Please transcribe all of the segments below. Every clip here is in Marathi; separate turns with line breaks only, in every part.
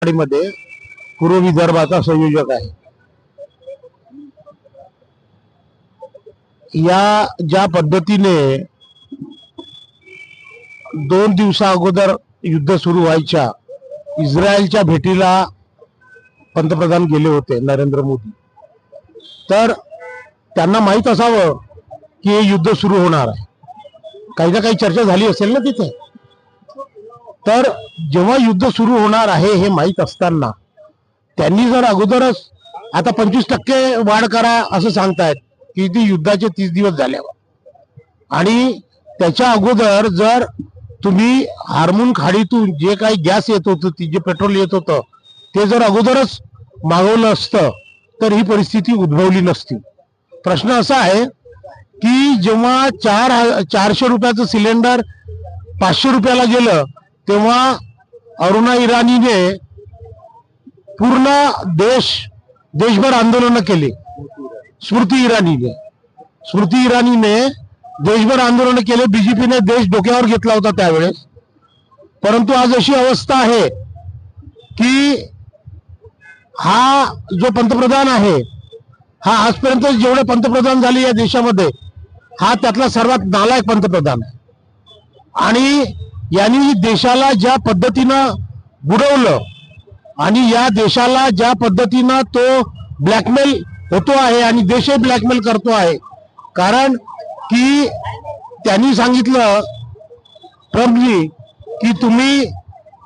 मध्ये पूर्व विदर्भाचा संयोजक आहे। या ज्या पद्धतीने 2 दिवसा अगोदर युद्ध सुरू व्हायच्या इस्रायलच्या भेटीला पंतप्रधान गेले होते नरेंद्र मोदी, तर त्यांना माहित असावं की हे युद्ध सुरू होणार आहे। काही ना काही चर्चा झाली असेल ना तिथे। तर जेव्हा युद्ध सुरू होणार आहे हे माहित असताना त्यांनी जर अगोदरच आता 25% वाढ करा असं सांगतायत की ती युद्धाचे 30 दिवस झाल्यावर, आणि त्याच्या अगोदर जर तुम्ही हार्मोन खाडीतून जे काही गॅस येत होतं, जे पेट्रोल येत होतं, ते जर अगोदरच मागवलं असतं तर ही परिस्थिती उद्भवली नसती। प्रश्न असा आहे की जेव्हा 400 रुपयाचं सिलेंडर 500 रुपयाला गेलं तेव्हा अरुणा इराणीने पूर्ण देशभर आंदोलन केले। स्मृती इराणीने देशभर आंदोलन केले। बीजेपीने देश डोक्यावर घेतला होता त्यावेळेस। परंतु आज अशी अवस्था आहे की हा जो पंतप्रधान आहे, हा आजपर्यंत जेवढे पंतप्रधान झाले या देशामध्ये हा त्यातला सर्वात नालायक पंतप्रधान आहे। आणि यांनी देशाला ज्या पद्धतीनं बुडवलं आणि या देशाला ज्या पद्धतीनं तो ब्लॅकमेल होतो आहे आणि देशही ब्लॅकमेल करतो आहे। कारण की त्यांनी सांगितलं ट्रम्पनी की तुम्ही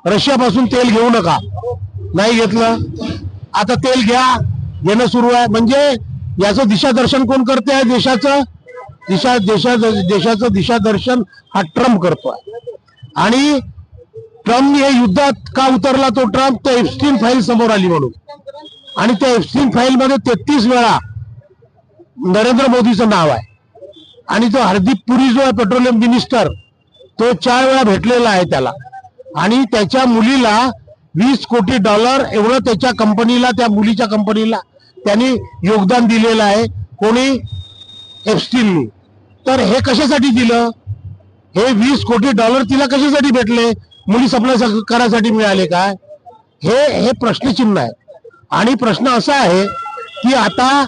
रशियापासून तेल घेऊ नका, नाही घेतलं। आता तेल घेणं सुरू आहे। म्हणजे याचं दिशादर्शन कोण करते आहे? देशाचं दिशादर्शन हा ट्रम्प करतोय। आणि ट्रम्प हे युद्धात का उतरला तो ट्रम्प? तो एप्स्टीन फाईल समोर आली म्हणून, आणि त्या एप्स्टीन फाईल मध्ये 33 वेळा नरेंद्र मोदीचं नाव आहे। आणि तो हरदीप पुरी जो आहे पेट्रोलियम मिनिस्टर, तो 4 वेळा भेटलेला आहे त्याला। आणि त्याच्या मुलीला $20 कोटी एवढं त्याच्या कंपनीला, त्या मुलीच्या कंपनीला त्यांनी योगदान दिलेलं आहे। कोणी? एप्स्टीननी। तर हे कशासाठी दिलं? हे $20 कोटी तिला कशासाठी भेटले? मुली सप्लाय करायसाठी मिळाले काय? हे प्रश्नचिन्ह आहे। आणि प्रश्न असा आहे की आता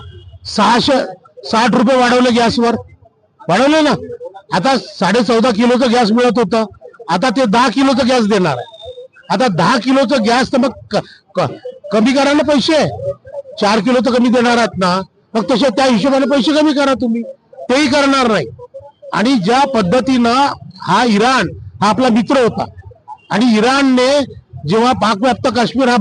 660 रुपये वाढवले गॅसवर, वाढवले ना। आता 14.5 किलोचं गॅस मिळत होतं, आता ते 10 किलोचं गॅस देणार आहे। आता 10 किलोचं गॅस तर मग कमी करा ना पैसे। 4 किलोचं कमी देणार आहात ना, मग तसे त्या हिशोबाने पैसे कमी करा तुम्ही। तेही करणार नाही। आणि ज्या पद्धतीनं हा इराण हा आपला मित्र होता, आणि इराणने जेव्हा पाकव्याप्त काश्मीर हा